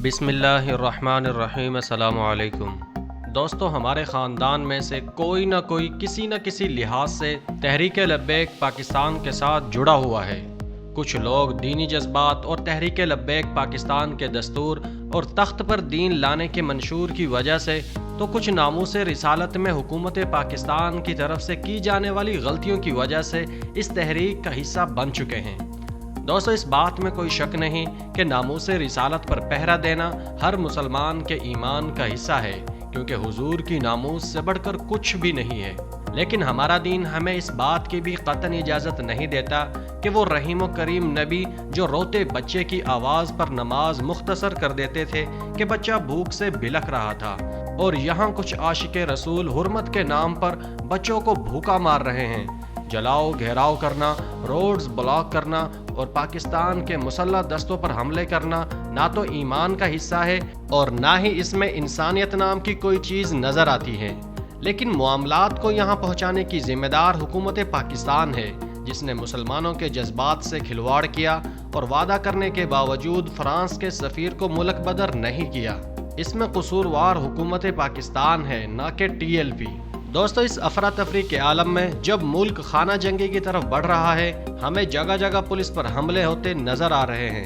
بسم اللہ الرحمن الرحیم۔ السلام علیکم دوستو، ہمارے خاندان میں سے کوئی نہ کوئی کسی نہ کسی لحاظ سے تحریک لبیک پاکستان کے ساتھ جڑا ہوا ہے۔ کچھ لوگ دینی جذبات اور تحریک لبیک پاکستان کے دستور اور تخت پر دین لانے کے منشور کی وجہ سے، تو کچھ ناموس رسالت میں حکومت پاکستان کی طرف سے کی جانے والی غلطیوں کی وجہ سے اس تحریک کا حصہ بن چکے ہیں۔ دوستو، اس بات میں کوئی شک نہیں کہ ناموس رسالت پر پہرا دینا ہر مسلمان کے ایمان کا حصہ ہے، کیونکہ حضور کی ناموس سے بڑھ کر کچھ بھی نہیں ہے۔ لیکن ہمارا دین ہمیں اس بات کی بھی قطعاً اجازت نہیں دیتا کہ وہ رحیم و کریم نبی جو روتے بچے کی آواز پر نماز مختصر کر دیتے تھے کہ بچہ بھوک سے بلک رہا تھا، اور یہاں کچھ عاشق رسول حرمت کے نام پر بچوں کو بھوکا مار رہے ہیں۔ جلاؤ گھیراؤ کرنا، روڈز بلاک کرنا اور پاکستان کے مسلح دستوں پر حملے کرنا نہ تو ایمان کا حصہ ہے اور نہ ہی اس میں انسانیت نام کی کوئی چیز نظر آتی ہے۔ لیکن معاملات کو یہاں پہنچانے کی ذمہ دار حکومت پاکستان ہے، جس نے مسلمانوں کے جذبات سے کھلواڑ کیا اور وعدہ کرنے کے باوجود فرانس کے سفیر کو ملک بدر نہیں کیا۔ اس میں قصوروار حکومت پاکستان ہے، نہ کہ TLP۔ دوستو، اس افراتفری کے عالم میں جب ملک خانہ جنگی کی طرف بڑھ رہا ہے، ہمیں جگہ جگہ پولیس پر حملے ہوتے نظر آ رہے ہیں۔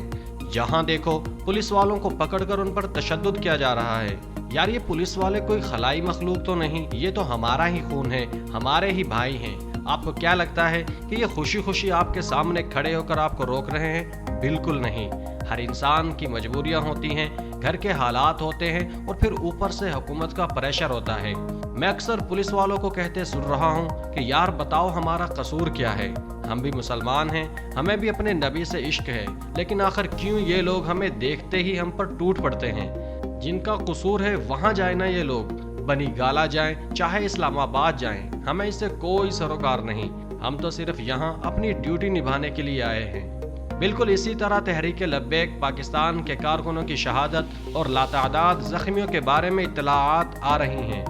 جہاں دیکھو پولیس والوں کو پکڑ کر ان پر تشدد کیا جا رہا ہے۔ یار، یہ پولیس والے کوئی خلائی مخلوق تو نہیں، یہ تو ہمارا ہی خون ہے، ہمارے ہی بھائی ہیں۔ آپ کو کیا لگتا ہے کہ یہ خوشی خوشی آپ کے سامنے کھڑے ہو کر آپ کو روک رہے ہیں؟ بالکل نہیں۔ ہر انسان کی مجبوریاں ہوتی ہیں، گھر کے حالات ہوتے ہیں، اور پھر اوپر سے حکومت کا پریشر ہوتا ہے۔ میں اکثر پولیس والوں کو کہتے سن رہا ہوں کہ یار بتاؤ ہمارا قصور کیا ہے؟ ہم بھی مسلمان ہیں، ہمیں بھی اپنے نبی سے عشق ہے، لیکن آخر کیوں یہ لوگ ہمیں دیکھتے ہی ہم پر ٹوٹ پڑتے ہیں؟ جن کا قصور ہے وہاں جائیں نا یہ لوگ، بنی گالا جائیں، چاہے اسلام آباد جائیں، ہمیں اس سے کوئی سروکار نہیں۔ ہم تو صرف یہاں اپنی ڈیوٹی نبھانے کے لیے آئے ہیں۔ بالکل اسی طرح تحریک لبیک پاکستان کے کارکنوں کی شہادت اور لاتعداد زخمیوں کے بارے میں اطلاعات آ رہی ہیں۔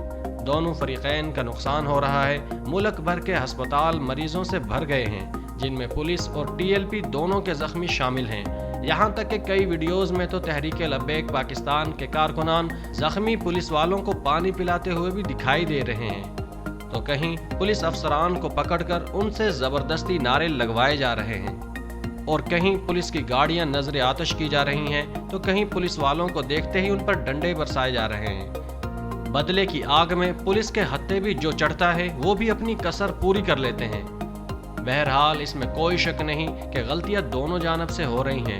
دونوں فریقین کا نقصان ہو رہا ہے۔ ملک بھر کے ہسپتال مریضوں سے بھر گئے ہیں، جن میں پولیس اور TLP دونوں کے زخمی شامل ہیں۔ یہاں تک کہ کئی ویڈیوز میں تو تحریک لبیک پاکستان کے کارکنان زخمی پولیس والوں کو پانی پلاتے ہوئے بھی دکھائی دے رہے ہیں، تو کہیں پولیس افسران کو پکڑ کر ان سے زبردستی نعرے لگوائے جا رہے ہیں، اور کہیں پولیس کی گاڑیاں نظر آتش کی جا رہی ہیں، تو کہیں پولیس والوں کو دیکھتے ہی ان پر ڈنڈے برسائے جا رہے ہیں۔ بدلے کی آگ میں پولیس کے ہتھے بھی جو چڑھتا ہے وہ بھی اپنی کسر پوری کر لیتے ہیں۔ بہرحال اس میں کوئی شک نہیں کہ غلطیاں دونوں جانب سے ہو رہی ہیں،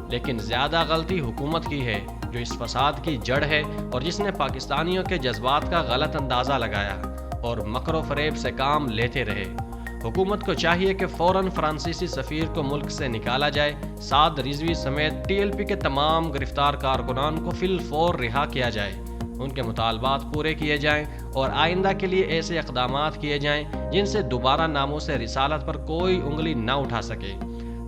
لیکن زیادہ غلطی حکومت کی ہے، جو اس فساد کی جڑ ہے اور جس نے پاکستانیوں کے جذبات کا غلط اندازہ لگایا اور مکر و فریب سے کام لیتے رہے۔ حکومت کو چاہیے کہ فوراً فرانسیسی سفیر کو ملک سے نکالا جائے، سعد رضوی سمیت TLP کے تمام گرفتار کارکنان کو فی الفور رہا کیا جائے، ان کے مطالبات پورے کیے جائیں اور آئندہ کے لیے ایسے اقدامات کیے جائیں جن سے دوبارہ ناموس رسالت پر کوئی انگلی نہ اٹھا سکے،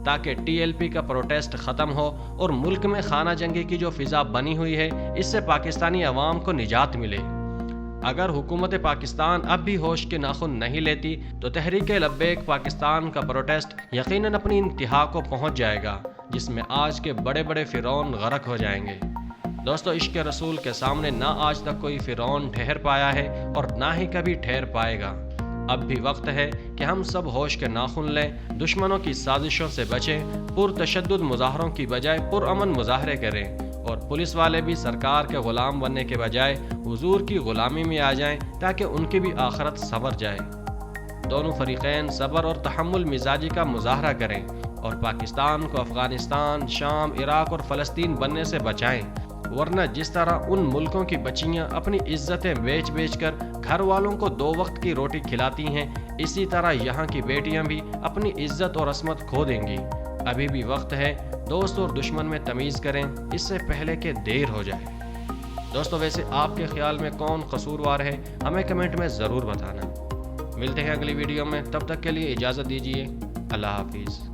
تاکہ TLP کا پروٹیسٹ ختم ہو اور ملک میں خانہ جنگی کی جو فضا بنی ہوئی ہے اس سے پاکستانی عوام کو نجات ملے۔ اگر حکومت پاکستان اب بھی ہوش کے ناخن نہیں لیتی تو تحریک لبیک پاکستان کا پروٹیسٹ یقیناً اپنی انتہا کو پہنچ جائے گا، جس میں آج کے بڑے بڑے فرعون غرق ہو جائیں گے۔ دوستو، عشق رسول کے سامنے نہ آج تک کوئی فرعون ٹھہر پایا ہے اور نہ ہی کبھی ٹھہر پائے گا۔ اب بھی وقت ہے کہ ہم سب ہوش کے ناخن لیں، دشمنوں کی سازشوں سے بچیں، پرتشدد مظاہروں کی بجائے پرامن مظاہرے کریں، اور پولیس والے بھی سرکار کے غلام بننے کے بجائے حضور کی غلامی میں آ جائیں، تاکہ ان کی بھی آخرت سنور جائے۔ دونوں فریقین صبر اور تحمل مزاجی کا مظاہرہ کریں اور پاکستان کو افغانستان، شام، عراق اور فلسطین بننے سے بچائیں، ورنہ جس طرح ان ملکوں کی بچیاں اپنی عزتیں بیچ بیچ کر گھر والوں کو 2 وقت کی روٹی کھلاتی ہیں، اسی طرح یہاں کی بیٹیاں بھی اپنی عزت اور عصمت کھو دیں گی۔ ابھی بھی وقت ہے، دوست اور دشمن میں تمیز کریں، اس سے پہلے کہ دیر ہو جائے۔ دوستو، ویسے آپ کے خیال میں کون قصوروار ہے؟ ہمیں کمنٹ میں ضرور بتانا۔ ملتے ہیں اگلی ویڈیو میں، تب تک کے لیے اجازت دیجیے۔ اللہ حافظ۔